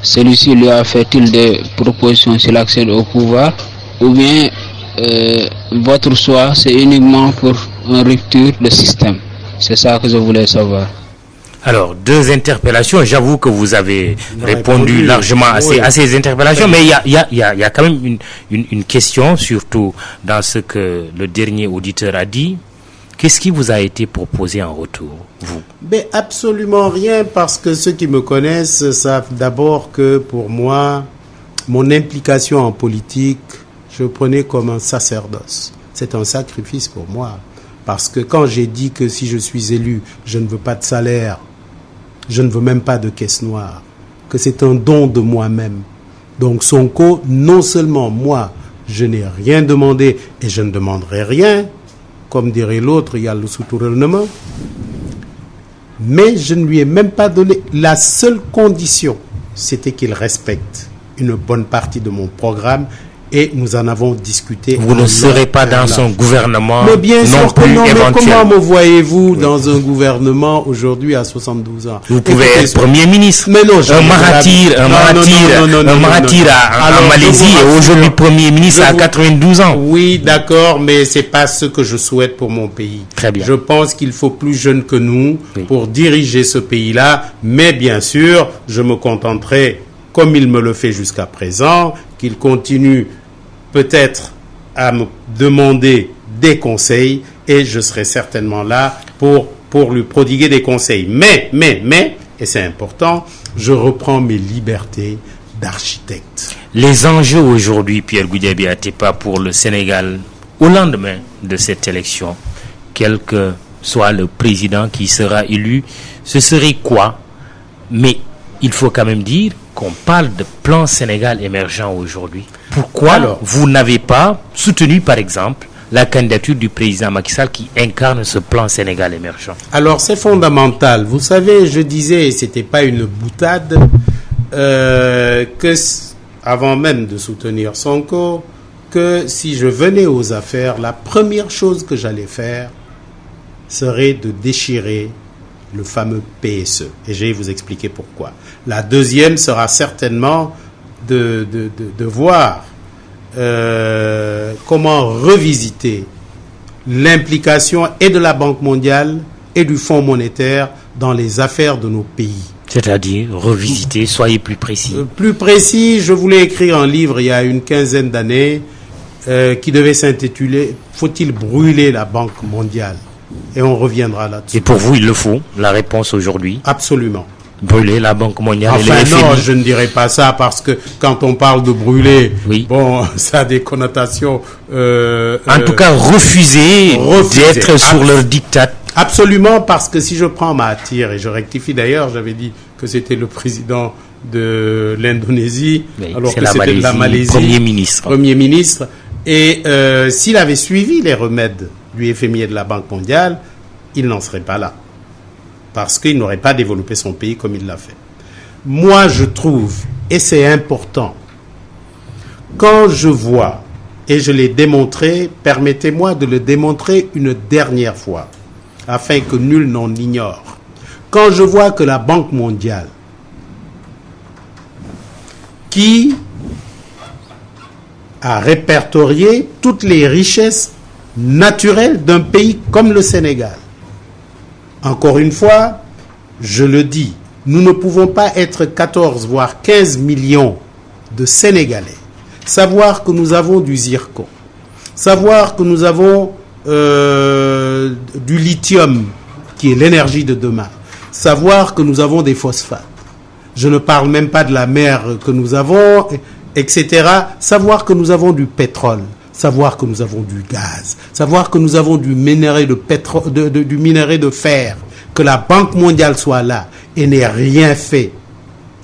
[SPEAKER 4] Celui-ci lui a fait-il des propositions sur l'accès au pouvoir, ou bien votre choix c'est uniquement pour une rupture de système? C'est ça que je voulais savoir.
[SPEAKER 1] Alors, 2 interpellations. J'avoue que vous avez répondu largement à ces interpellations, mais il y a quand même une question, surtout dans ce que le dernier auditeur a dit. Qu'est-ce qui vous a été proposé en retour, vous?
[SPEAKER 2] Mais absolument rien, parce que ceux qui me connaissent savent d'abord que pour moi, mon implication en politique, je prenais comme un sacerdoce. C'est un sacrifice pour moi. Parce que quand j'ai dit que si je suis élu, je ne veux pas de salaire, je ne veux même pas de caisse noire, que c'est un don de moi-même. Donc Sonko, non seulement moi, je n'ai rien demandé et je ne demanderai rien, comme dirait l'autre, il y a le soutournement, mais je ne lui ai même pas donné. La seule condition, c'était qu'il respecte une bonne partie de mon programme. Et nous en avons discuté.
[SPEAKER 1] Vous ne serez pas dans son gouvernement.
[SPEAKER 2] Mais bien sûr que non, mais comment me voyez-vous dans un gouvernement aujourd'hui à 72 ans?
[SPEAKER 1] Vous pouvez être Premier ministre.
[SPEAKER 2] Mais non,
[SPEAKER 1] un Mahathir en Malaisie et aujourd'hui Premier ministre à 92 ans.
[SPEAKER 2] Oui, d'accord, mais c'est pas ce que je souhaite pour mon pays.
[SPEAKER 1] Très bien.
[SPEAKER 2] Je pense qu'il faut plus jeunes que nous pour diriger ce pays-là, mais bien sûr, je me contenterai, comme il me le fait jusqu'à présent, qu'il continue peut-être à me demander des conseils et je serai certainement là pour lui prodiguer des conseils. Mais, et c'est important, je reprends mes libertés d'architecte.
[SPEAKER 1] Les enjeux aujourd'hui, Pierre Goudiaby Atepa, pour le Sénégal, au lendemain de cette élection, quel que soit le président qui sera élu, ce serait quoi? Mais il faut quand même dire qu'on parle de plan Sénégal émergent aujourd'hui. Pourquoi vous n'avez pas soutenu, par exemple, la candidature du président Macky Sall qui incarne ce plan Sénégal émergent?
[SPEAKER 2] Alors, c'est fondamental. Vous savez, je disais, c'était pas une boutade, avant même de soutenir Sonko, que si je venais aux affaires, la première chose que j'allais faire serait de déchirer le fameux PSE. Et je vais vous expliquer pourquoi. La deuxième sera certainement de voir comment revisiter l'implication et de la Banque mondiale et du Fonds monétaire dans les affaires de nos pays.
[SPEAKER 1] C'est-à-dire revisiter, soyez plus précis.
[SPEAKER 2] Plus précis, je voulais écrire un livre il y a une quinzaine d'années qui devait s'intituler « Faut-il brûler la Banque mondiale ?» Et on reviendra là-dessus.
[SPEAKER 1] Et pour vous, il le faut, la réponse aujourd'hui?
[SPEAKER 2] Absolument.
[SPEAKER 1] Brûler la Banque mondiale et
[SPEAKER 2] enfin,
[SPEAKER 1] le FMI.
[SPEAKER 2] Non, je ne dirais pas ça parce que quand on parle de brûler,
[SPEAKER 1] oui.
[SPEAKER 2] Bon, ça a des connotations...
[SPEAKER 1] en tout cas, refuser d'être sur leur diktat.
[SPEAKER 2] Absolument, parce que si je prends Mahathir, et je rectifie d'ailleurs, j'avais dit que c'était le président de l'Indonésie,
[SPEAKER 1] oui,
[SPEAKER 2] alors que c'était de la Malaisie.
[SPEAKER 1] Premier
[SPEAKER 2] ministre. Et s'il avait suivi les remèdes du FMI et de la Banque mondiale, il n'en serait pas là. Parce qu'il n'aurait pas développé son pays comme il l'a fait. Moi, je trouve, et c'est important, quand je vois, et je l'ai démontré, permettez-moi de le démontrer une dernière fois, afin que nul n'en ignore. Quand je vois que la Banque mondiale, qui a répertorié toutes les richesses naturelles d'un pays comme le Sénégal, encore une fois, je le dis, nous ne pouvons pas être 14 voire 15 millions de Sénégalais, savoir que nous avons du zircon, savoir que nous avons du lithium, qui est l'énergie de demain, savoir que nous avons des phosphates. Je ne parle même pas de la mer que nous avons, etc. Savoir que nous avons du pétrole, savoir que nous avons du gaz, savoir que nous avons du minerai du minerai de fer, que la Banque mondiale soit là et n'ait rien fait.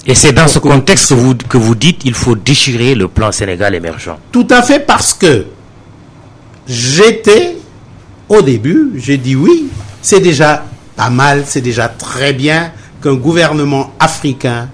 [SPEAKER 1] Et c'est dans ce contexte que vous dites qu'il faut déchirer le plan Sénégal émergent.
[SPEAKER 2] Tout à fait, parce que au début, j'ai dit oui, c'est déjà pas mal, c'est déjà très bien qu'un gouvernement africain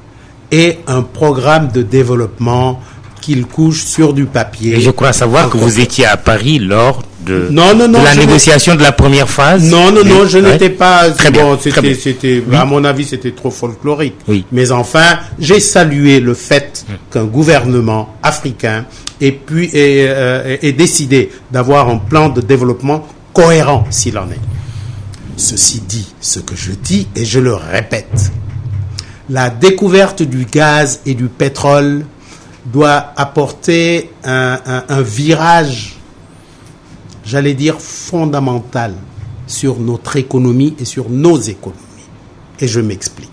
[SPEAKER 2] ait un programme de développement qu'il couche sur du papier.
[SPEAKER 1] Et je crois savoir que vous étiez à Paris lors de la négociation de la première phase.
[SPEAKER 2] Non, je n'étais pas...
[SPEAKER 1] Très bien.
[SPEAKER 2] C'était,
[SPEAKER 1] oui.
[SPEAKER 2] À mon avis, c'était trop folklorique.
[SPEAKER 1] Oui.
[SPEAKER 2] Mais enfin, j'ai salué le fait qu'un gouvernement africain ait décidé d'avoir un plan de développement cohérent, s'il en est. Ceci dit, ce que je dis, et je le répète, la découverte du gaz et du pétrole doit apporter un virage, j'allais dire, fondamental sur notre économie et sur nos économies. Et je m'explique.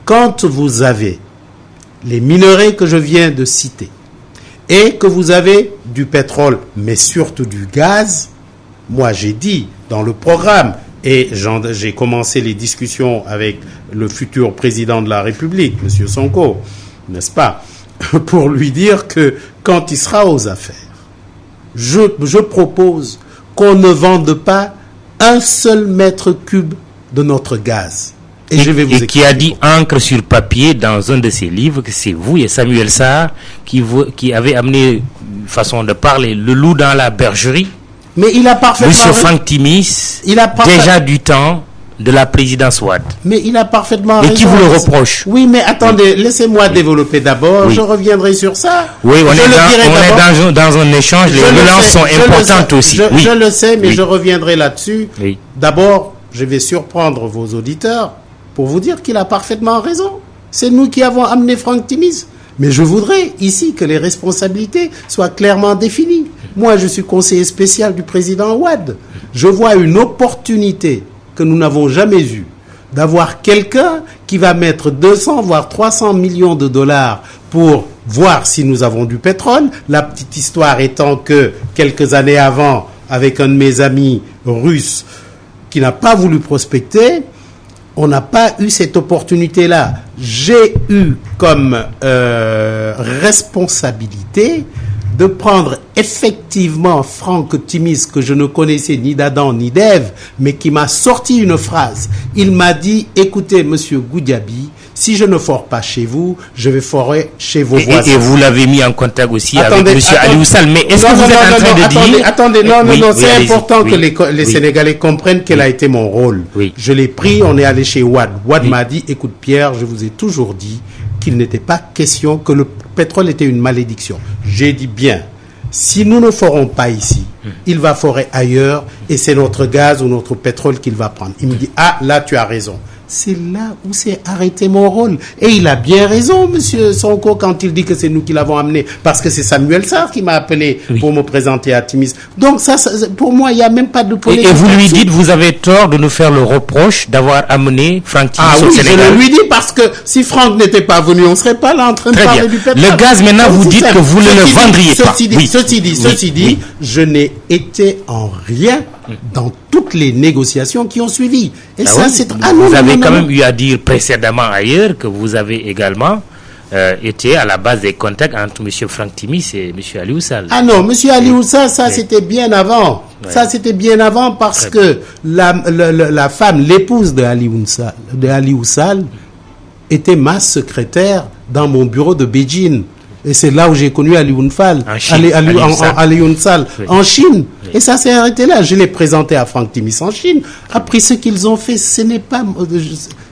[SPEAKER 2] Quand vous avez les minerais que je viens de citer et que vous avez du pétrole, mais surtout du gaz, moi j'ai dit dans le programme, et j'ai commencé les discussions avec le futur président de la République, M. Sonko, n'est-ce pas, pour lui dire que quand il sera aux affaires, je propose qu'on ne vende pas un seul mètre cube de notre gaz. Et je vais vous expliquer.
[SPEAKER 1] Qui a dit encre sur papier dans un de ses livres que c'est vous et Samuel Sarr qui avez amené, façon de parler, le loup dans la bergerie.
[SPEAKER 2] Mais il a parfaitement...
[SPEAKER 1] Monsieur Franck Timis, déjà du temps de la présidence Wade.
[SPEAKER 2] Mais il a parfaitement raison.
[SPEAKER 1] Et qui vous le reproche.
[SPEAKER 2] Oui, mais attendez, laissez-moi développer d'abord.
[SPEAKER 1] Oui.
[SPEAKER 2] Je reviendrai sur ça.
[SPEAKER 1] Oui, on est dans un échange. Les relances sont importantes aussi.
[SPEAKER 2] Je le sais, mais je reviendrai là-dessus.
[SPEAKER 1] Oui.
[SPEAKER 2] D'abord, je vais surprendre vos auditeurs pour vous dire qu'il a parfaitement raison. C'est nous qui avons amené Franck Timis. Mais je voudrais ici que les responsabilités soient clairement définies. Moi, je suis conseiller spécial du président Wade. Je vois une opportunité que nous n'avons jamais eue d'avoir quelqu'un qui va mettre 200 voire 300 millions de dollars pour voir si nous avons du pétrole. La petite histoire étant que quelques années avant, avec un de mes amis russes qui n'a pas voulu prospecter, on n'a pas eu cette opportunité-là. J'ai eu comme responsabilité de prendre effectivement Franck Timis, que je ne connaissais ni d'Adam ni d'Ève, mais qui m'a sorti une phrase. Il m'a dit, écoutez, monsieur Goudiaby, si je ne fore pas chez vous, je vais forer chez vos voisins.
[SPEAKER 1] Et vous l'avez mis en contact aussi avec monsieur Aliou Sall. Mais est-ce que vous êtes en train de dire...
[SPEAKER 2] Attendez, c'est important que les Sénégalais comprennent quel a été mon rôle.
[SPEAKER 1] Oui.
[SPEAKER 2] Je l'ai pris, on est allé chez Wade. Wade m'a dit, écoute Pierre, je vous ai toujours dit qu'il n'était pas question que le pétrole était une malédiction. J'ai dit bien, si nous ne ferons pas ici, il va forer ailleurs et c'est notre gaz ou notre pétrole qu'il va prendre. Il me dit, ah là tu as raison. C'est là où s'est arrêté mon rôle. Et il a bien raison, monsieur Sonko, quand il dit que c'est nous qui l'avons amené. Parce que c'est Samuel Sarr qui m'a appelé pour me présenter à Timis. Donc ça pour moi, il n'y a même pas de polémique.
[SPEAKER 1] Et vous lui dites, vous avez tort de nous faire le reproche d'avoir amené Franck Timis au Sénégal.
[SPEAKER 2] Je le lui dis parce que si Franck n'était pas venu, on ne serait pas là en train de parler du pétrole.
[SPEAKER 1] Le gaz, maintenant, vous dites que vous ne le vendriez pas.
[SPEAKER 2] Ceci dit, je n'ai été en rien dans toutes les négociations qui ont suivi. Et
[SPEAKER 1] vous avez quand même eu à dire précédemment ailleurs que vous avez également été à la base des contacts entre M. Franck Timis et M. Aliou Sall.
[SPEAKER 2] Ah non, M. Aliou Sall, c'était bien avant. Ouais. Ça, c'était bien avant parce que la femme, l'épouse de Aliou Sall, était ma secrétaire dans mon bureau de Beijing. Et c'est là où j'ai connu Aliou Sall en Chine. Oui. Et ça s'est arrêté là. Je l'ai présenté à Franck Timis en Chine. Après ce qu'ils ont fait, ce n'est pas...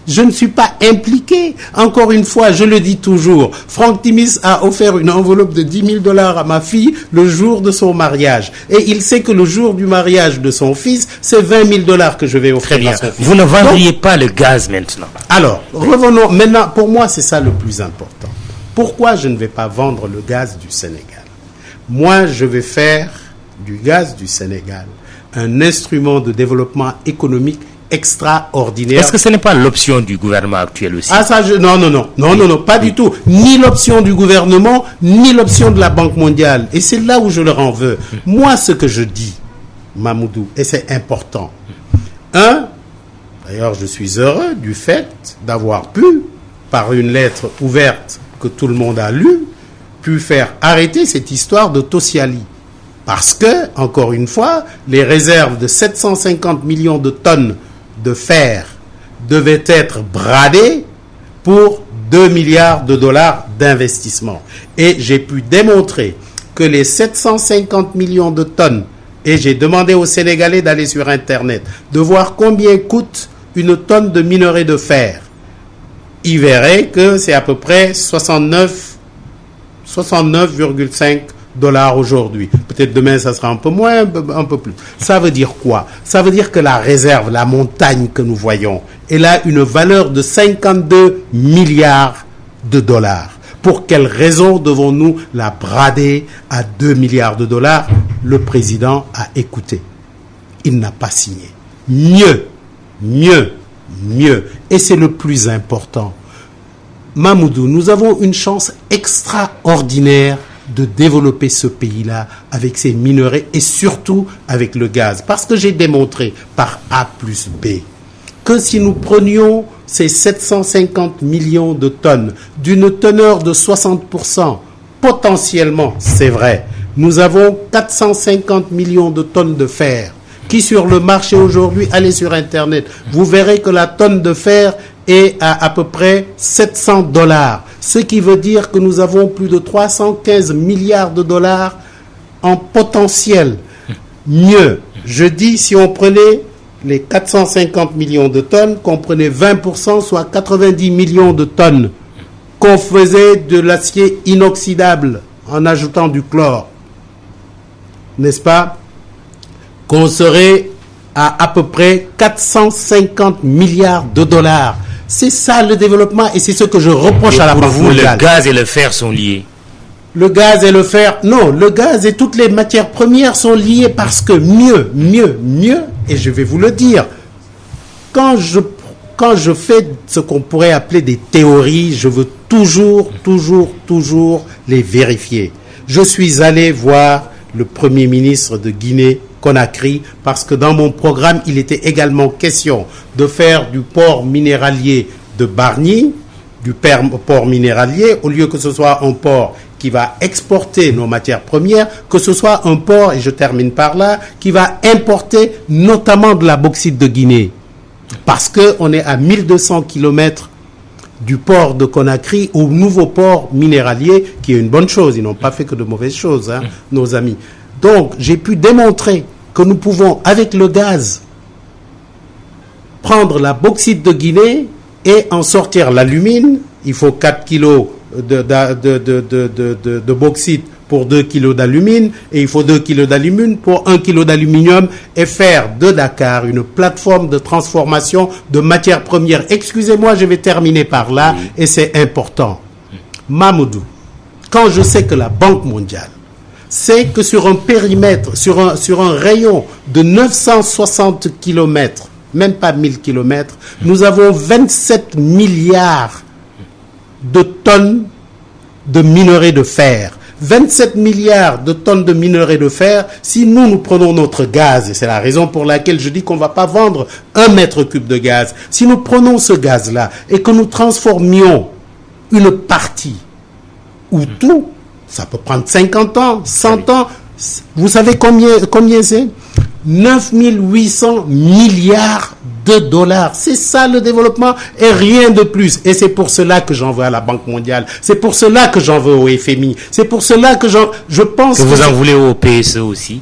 [SPEAKER 2] Je ne suis pas impliqué. Encore une fois, je le dis toujours. Franck Timis a offert une enveloppe de $10,000 à ma fille le jour de son mariage. Et il sait que le jour du mariage de son fils, c'est $20,000 que je vais offrir à son fils.
[SPEAKER 1] Vous ne vendriez pas le gaz maintenant.
[SPEAKER 2] Alors, revenons. Maintenant, pour moi, c'est ça le plus important. Pourquoi je ne vais pas vendre le gaz du Sénégal? Moi, je vais faire du gaz du Sénégal un instrument de développement économique extraordinaire.
[SPEAKER 1] Est-ce que ce n'est pas l'option du gouvernement actuel aussi?
[SPEAKER 2] Non, pas du tout. Ni l'option du gouvernement, ni l'option de la Banque mondiale. Et c'est là où je leur en veux. Moi, ce que je dis, Mamoudou, et c'est important. D'ailleurs, je suis heureux du fait d'avoir pu, par une lettre ouverte que tout le monde a lu, pu faire arrêter cette histoire de Tosiali. Parce que, encore une fois, les réserves de 750 millions de tonnes de fer devaient être bradées pour $2 milliards d'investissement. Et j'ai pu démontrer que les 750 millions de tonnes, et j'ai demandé aux Sénégalais d'aller sur Internet, de voir combien coûte une tonne de minerai de fer. Il verrait que c'est à peu près 69,5 $ aujourd'hui. Peut-être demain, ça sera un peu moins, un peu plus. Ça veut dire quoi? Ça veut dire que la réserve, la montagne que nous voyons, elle a une valeur de 52 milliards de dollars. Pour quelle raison devons-nous la brader à 2 milliards de dollars? Le président a écouté. Il n'a pas signé. Mieux. Et c'est le plus important. Mamoudou, nous avons une chance extraordinaire de développer ce pays-là avec ses minerais et surtout avec le gaz. Parce que j'ai démontré par A plus B que si nous prenions ces 750 millions de tonnes d'une teneur de 60%, potentiellement, c'est vrai, nous avons 450 millions de tonnes de fer qui sur le marché aujourd'hui, allez sur Internet, vous verrez que la tonne de fer est à peu près $700. Ce qui veut dire que nous avons plus de 315 milliards de dollars en potentiel. Mieux, je dis, si on prenait les 450 millions de tonnes, qu'on prenait 20%, soit 90 millions de tonnes, qu'on faisait de l'acier inoxydable en ajoutant du chlore, n'est-ce pas? Qu'on serait à peu près 450 milliards de dollars. C'est ça le développement et c'est ce que je reproche à la Banque mondiale.
[SPEAKER 1] Le gaz et le fer sont liés.
[SPEAKER 2] Le gaz et le fer, non, le gaz et toutes les matières premières sont liées parce que mieux, et je vais vous le dire, quand je fais ce qu'on pourrait appeler des théories, je veux toujours les vérifier. Je suis allé voir le Premier ministre de Guinée-Conakry parce que dans mon programme, il était également question de faire du port minéralier de Bargny, du port minéralier, au lieu que ce soit un port qui va exporter nos matières premières, que ce soit un port, et je termine par là, qui va importer notamment de la bauxite de Guinée. Parce qu'on est à 1200 km du port de Conakry au nouveau port minéralier, qui est une bonne chose. Ils n'ont pas fait que de mauvaises choses, hein, nos amis. Donc, j'ai pu démontrer que nous pouvons, avec le gaz, prendre la bauxite de Guinée et en sortir l'alumine. Il faut 4 kilos de bauxite pour 2 kilos d'alumine, et il faut 2 kilos d'alumine pour 1 kilo d'aluminium, et faire de Dakar une plateforme de transformation de matières premières. Excusez-moi, je vais terminer par là, et c'est important. Mamoudou, quand je sais que la Banque mondiale sait que sur un périmètre, sur un rayon de 960 kilomètres, même pas 1000 kilomètres, nous avons 27 milliards de tonnes de minerais de fer. 27 milliards de tonnes de minerais de fer. Si nous prenons notre gaz, et c'est la raison pour laquelle je dis qu'on ne va pas vendre 1 mètre cube de gaz, si nous prenons ce gaz-là et que nous transformions une partie ou tout, ça peut prendre 50 ans, 100 ans. Vous savez combien c'est? 9800 milliards de dollars. C'est ça le développement et rien de plus. Et c'est pour cela que j'en veux à la Banque mondiale. C'est pour cela que j'en veux au FMI. C'est pour cela que je pense
[SPEAKER 1] que vous en voulez au PSE aussi.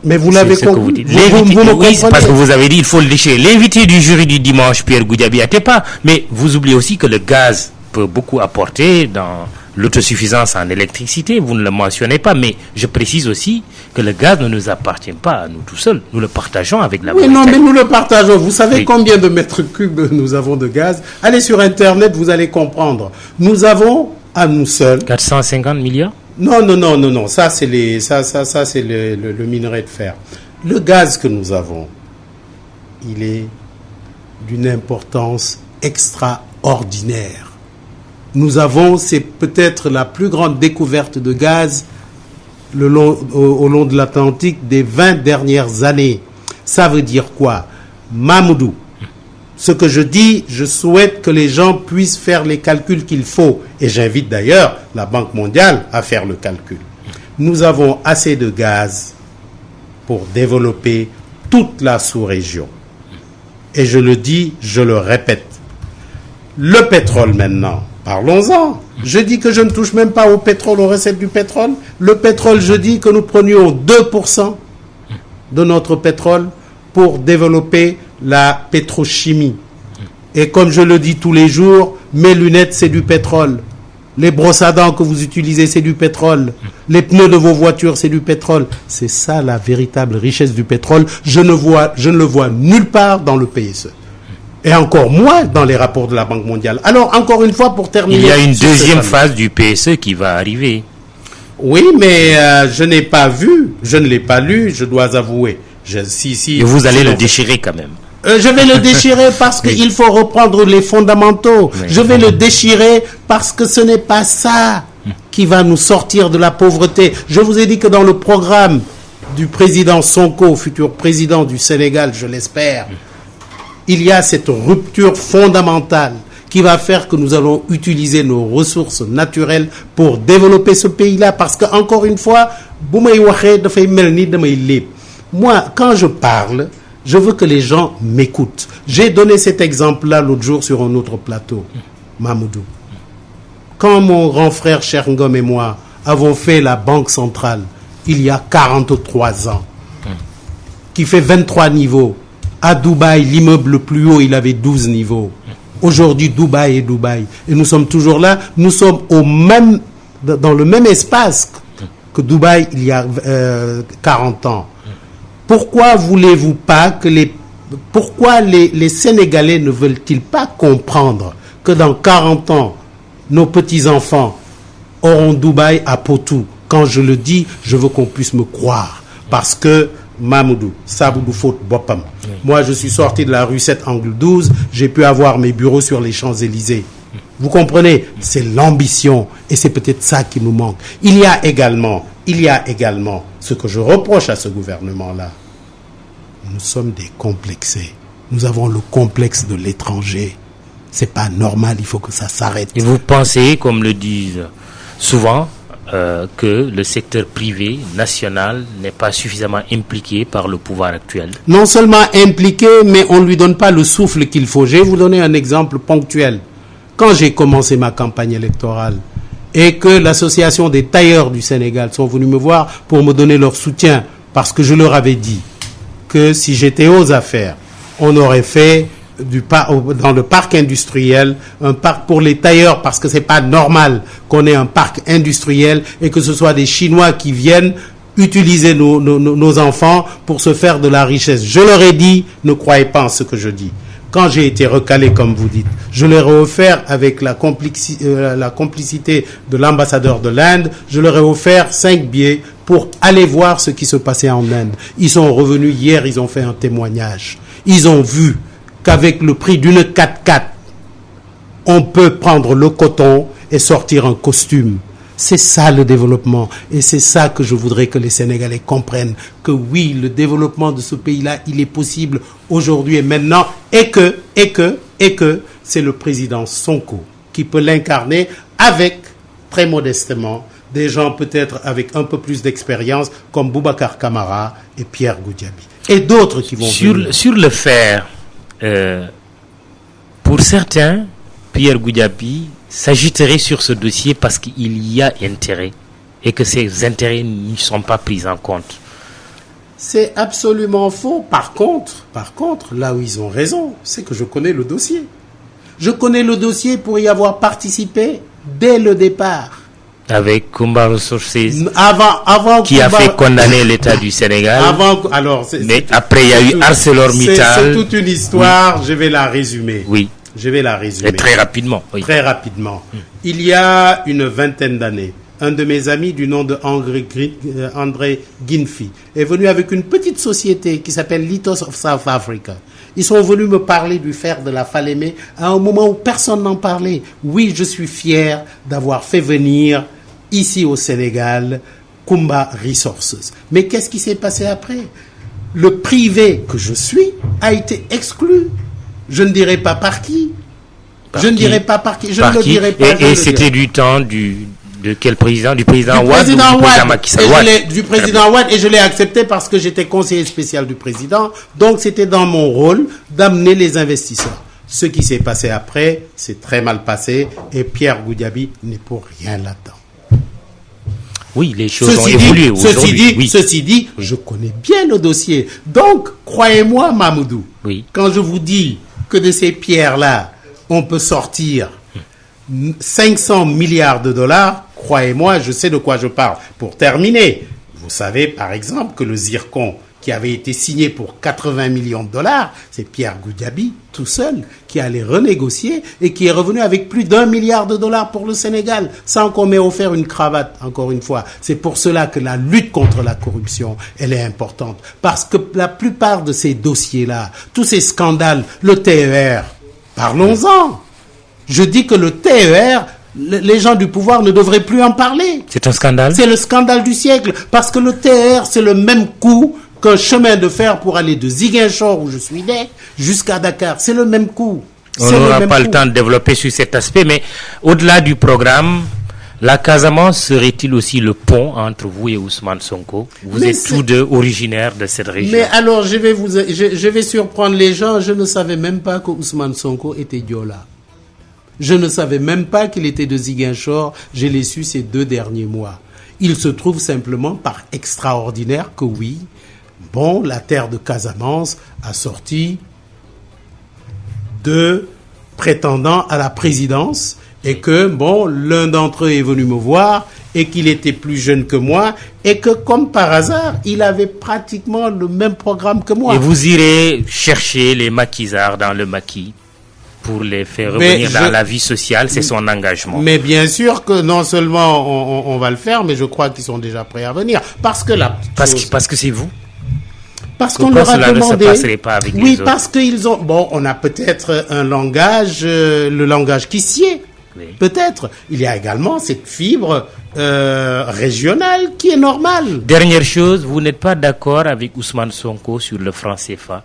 [SPEAKER 2] Mais vous l'avez compris.
[SPEAKER 1] Oui, parce que vous avez dit il faut le déchirer. L'invité du jury du dimanche, Pierre Goudiaby Atepa, mais vous oubliez aussi que le gaz peut beaucoup apporter dans l'autsuffisance en électricité, vous ne le mentionnez pas, mais je précise aussi que le gaz ne nous appartient pas à nous tout seuls. Nous le partageons avec la Mauritanie.
[SPEAKER 2] Oui, non, mais nous le partageons. Vous savez combien de mètres cubes nous avons de gaz? Allez sur Internet, vous allez comprendre. Nous avons à nous seuls
[SPEAKER 1] 450 milliards.
[SPEAKER 2] Non. Ça, c'est le minerai de fer. Le gaz que nous avons, il est d'une importance extraordinaire. Nous avons, c'est peut-être la plus grande découverte de gaz au long de l'Atlantique des 20 dernières années. Ça veut dire quoi? Mamoudou, ce que je dis, je souhaite que les gens puissent faire les calculs qu'il faut. Et j'invite d'ailleurs la Banque mondiale à faire le calcul. Nous avons assez de gaz pour développer toute la sous-région. Et je le dis, je le répète. Le pétrole maintenant. Parlons-en. Je dis que je ne touche même pas au pétrole, aux recettes du pétrole. Le pétrole, je dis que nous prenions 2% de notre pétrole pour développer la pétrochimie. Et comme je le dis tous les jours, mes lunettes, c'est du pétrole. Les brosses à dents que vous utilisez, c'est du pétrole. Les pneus de vos voitures, c'est du pétrole. C'est ça la véritable richesse du pétrole. Je ne le vois nulle part dans le PSE. Et encore moins dans les rapports de la Banque mondiale. Alors, encore une fois, pour terminer...
[SPEAKER 1] Il y a une deuxième phase du PSE qui va arriver.
[SPEAKER 2] Oui, mais je n'ai pas vu, je ne l'ai pas lu, je dois avouer.
[SPEAKER 1] Et vous allez le déchirer quand même.
[SPEAKER 2] Je vais le déchirer parce qu'il faut reprendre les fondamentaux. Je vais le déchirer parce que ce n'est pas ça qui va nous sortir de la pauvreté. Je vous ai dit que dans le programme du président Sonko, futur président du Sénégal, je l'espère, il y a cette rupture fondamentale qui va faire que nous allons utiliser nos ressources naturelles pour développer ce pays-là. Parce que, encore une fois, moi, quand je parle, je veux que les gens m'écoutent. J'ai donné cet exemple-là l'autre jour sur un autre plateau, Mamoudou. Quand mon grand frère Cherngom et moi avons fait la Banque centrale, il y a 43 ans, qui fait 23 niveaux, à Dubaï, l'immeuble le plus haut, il avait 12 niveaux. Aujourd'hui, Dubaï est Dubaï. Et nous sommes toujours là. Nous sommes dans le même espace que Dubaï il y a 40 ans. Pourquoi voulez-vous pas pourquoi les Sénégalais ne veulent-ils pas comprendre que dans 40 ans, nos petits-enfants auront Dubaï à Potou? Quand je le dis, je veux qu'on puisse me croire. Parce que Mamoudou, Saboudou Faute Bopam. Moi, je suis sorti de la rue 7, angle 12. J'ai pu avoir mes bureaux sur les Champs-Élysées. Vous comprenez? C'est l'ambition. Et c'est peut-être ça qui nous manque. Il y a également ce que je reproche à ce gouvernement-là. Nous sommes des complexés. Nous avons le complexe de l'étranger. C'est pas normal. Il faut que ça s'arrête.
[SPEAKER 1] Et vous pensez, comme le disent souvent que le secteur privé national n'est pas suffisamment impliqué par le pouvoir actuel.
[SPEAKER 2] Non seulement impliqué, mais on ne lui donne pas le souffle qu'il faut. Je vais vous donner un exemple ponctuel. Quand j'ai commencé ma campagne électorale et que l'association des tailleurs du Sénégal sont venus me voir pour me donner leur soutien, parce que je leur avais dit que si j'étais aux affaires, on aurait fait dans le parc industriel, un parc pour les tailleurs, parce que c'est pas normal qu'on ait un parc industriel et que ce soit des Chinois qui viennent utiliser nos enfants pour se faire de la richesse. Je leur ai dit, ne croyez pas en ce que je dis. Quand j'ai été recalé, comme vous dites, je leur ai offert, avec la complicité de l'ambassadeur de l'Inde, je leur ai offert 5 billets pour aller voir ce qui se passait en Inde. Ils sont revenus hier, ils ont fait un témoignage. Ils ont vu qu'avec le prix d'une 4x4, on peut prendre le coton et sortir un costume. C'est ça le développement. Et c'est ça que je voudrais que les Sénégalais comprennent. Que oui, le développement de ce pays-là, il est possible aujourd'hui et maintenant. Et que c'est le président Sonko qui peut l'incarner avec, très modestement, des gens peut-être avec un peu plus d'expérience comme Boubacar Camara et Pierre Goudiaby. Et d'autres qui vont venir.
[SPEAKER 1] Sur le faire, pour certains, Pierre Goudiaby s'agiterait sur ce dossier parce qu'il y a intérêt et que ces intérêts n'y sont pas pris en compte.
[SPEAKER 2] C'est absolument faux. Par contre, là où ils ont raison, c'est que je connais le dossier. Je connais le dossier pour y avoir participé dès le départ.
[SPEAKER 1] Avec Kumba Ressources,
[SPEAKER 2] avant
[SPEAKER 1] qui a fait condamner l'État du Sénégal. Mais après, il y a eu ArcelorMittal.
[SPEAKER 2] C'est toute une histoire, oui. Je vais la résumer.
[SPEAKER 1] Oui.
[SPEAKER 2] Je vais la résumer.
[SPEAKER 1] Et très rapidement. Oui.
[SPEAKER 2] Très rapidement. Il y a une vingtaine d'années, un de mes amis du nom de André Ginfi est venu avec une petite société qui s'appelle Lithos of South Africa. Ils sont venus me parler du fer de la Falémé à un moment où personne n'en parlait. Oui, je suis fier d'avoir fait venir ici au Sénégal Kumba Resources. Mais qu'est-ce qui s'est passé après? Le privé que je suis a été exclu. Je ne dirai pas par qui. Je ne dirai pas par qui. Je ne le dirai pas.
[SPEAKER 1] Et c'était du temps de quel président? Du président Wade ou du président Macky Sall?
[SPEAKER 2] Du président Wade, et je l'ai accepté parce que j'étais conseiller spécial du président. Donc c'était dans mon rôle d'amener les investisseurs. Ce qui s'est passé après, c'est très mal passé et Pierre Goudiaby n'est pour rien là-dedans.
[SPEAKER 1] Oui, les choses ont évolué aujourd'hui.
[SPEAKER 2] Ceci dit, je connais bien le dossier. Donc, croyez-moi, Mamoudou, quand je vous dis que de ces pierres-là, on peut sortir 500 milliards de dollars, croyez-moi, je sais de quoi je parle. Pour terminer, vous savez par exemple que le zircon qui avait été signé pour 80 millions de dollars, c'est Pierre Goudiaby tout seul qui allait renégocier et qui est revenu avec plus d'1 milliard de dollars pour le Sénégal, sans qu'on m'ait offert une cravate, encore une fois. C'est pour cela que la lutte contre la corruption, elle est importante. Parce que la plupart de ces dossiers-là, tous ces scandales, le TER, parlons-en. Je dis que le TER, les gens du pouvoir ne devraient plus en parler.
[SPEAKER 1] C'est un scandale? C'est
[SPEAKER 2] le scandale du siècle. Parce que le TER, c'est le même coût qu'un chemin de fer pour aller de Ziguinchor, où je suis né, jusqu'à Dakar. C'est le même coût.
[SPEAKER 1] On n'aura pas le temps de développer sur cet aspect, mais au-delà du programme, la Casamance serait-il aussi le pont entre vous et Ousmane Sonko? Vous êtes tous deux originaires de cette région.
[SPEAKER 2] Mais alors, je vais surprendre les gens. Je ne savais même pas que Ousmane Sonko était Diola. Je ne savais même pas qu'il était de Ziguinchor. Je l'ai su ces 2 derniers mois. Il se trouve simplement par extraordinaire que oui, la terre de Casamance a sorti 2 prétendants à la présidence et que, l'un d'entre eux est venu me voir et qu'il était plus jeune que moi et que, comme par hasard, il avait pratiquement le même programme que moi.
[SPEAKER 1] Et vous irez chercher les maquisards dans le maquis pour les faire revenir dans la vie sociale, c'est son engagement.
[SPEAKER 2] Mais bien sûr que non seulement on va le faire, mais je crois qu'ils sont déjà prêts à venir. Parce que
[SPEAKER 1] parce que c'est vous.
[SPEAKER 2] Parce qu'on leur a demandé.
[SPEAKER 1] Ne se passerait pas avec les autres.
[SPEAKER 2] Parce qu'ils ont. On a peut-être un langage, le langage qui sied. Oui. Peut-être. Il y a également cette fibre régionale qui est normale.
[SPEAKER 1] Dernière chose, vous n'êtes pas d'accord avec Ousmane Sonko sur le franc CFA?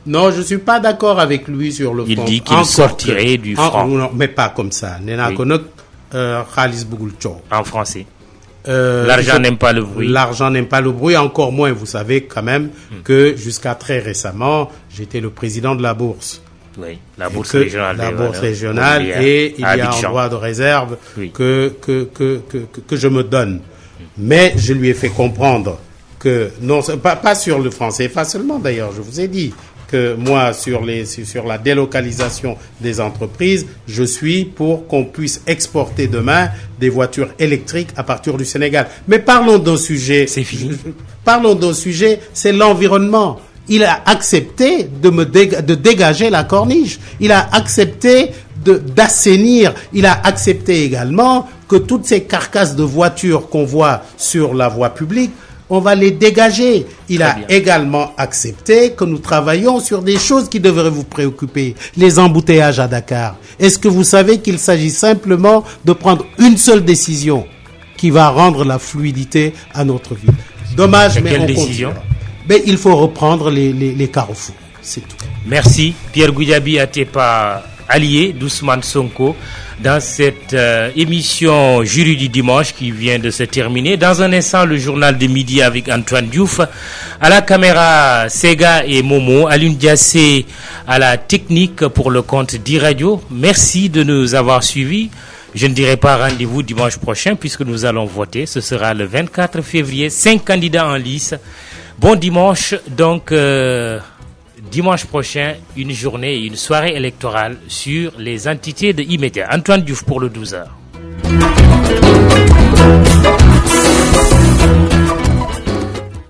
[SPEAKER 2] Non, je ne suis pas d'accord avec lui sur le franc.
[SPEAKER 1] Il dit qu'il sortirait du franc.
[SPEAKER 2] Non, mais pas comme ça. Khalis Bougoul Tcho.
[SPEAKER 1] En français. L'argent n'aime pas le bruit.
[SPEAKER 2] L'argent n'aime pas le bruit, encore moins. Vous savez quand même que jusqu'à très récemment, j'étais le président de la bourse.
[SPEAKER 1] Oui, la bourse régionale.
[SPEAKER 2] La bourse régionale, et il y a un droit de réserve que je me donne. Mais je lui ai fait comprendre que, non, pas sur le franc CFA seulement d'ailleurs, je vous ai dit que moi, sur la délocalisation des entreprises, je suis pour qu'on puisse exporter demain des voitures électriques à partir du Sénégal. Mais parlons d'un sujet.
[SPEAKER 1] C'est fini.
[SPEAKER 2] Parlons d'un sujet, c'est l'environnement. Il a accepté de dégager la corniche. Il a accepté d'assainir. Il a accepté également que toutes ces carcasses de voitures qu'on voit sur la voie publique, on va les dégager. Il a également accepté que nous travaillons sur des choses qui devraient vous préoccuper. Les embouteillages à Dakar. Est-ce que vous savez qu'il s'agit simplement de prendre une seule décision qui va rendre la fluidité à notre ville? Dommage, mais
[SPEAKER 1] quelle
[SPEAKER 2] on
[SPEAKER 1] décision?
[SPEAKER 2] Mais il faut reprendre les carrefours. C'est tout.
[SPEAKER 1] Merci. Pierre Goudiaby Atepa, allié d'Ousmane Sonko, dans cette émission Jury du dimanche qui vient de se terminer. Dans un instant, le journal de midi avec Antoine Diouf. À la caméra, Sega et Momo. Alioune Diassé à la technique pour le compte d'e-radio. Merci de nous avoir suivis. Je ne dirai pas rendez-vous dimanche prochain puisque nous allons voter. Ce sera le 24 février. 5 candidats en lice. Bon dimanche. Donc, dimanche prochain, une journée et une soirée électorale sur les entités de e-média. Antoine Diouf pour le 12h.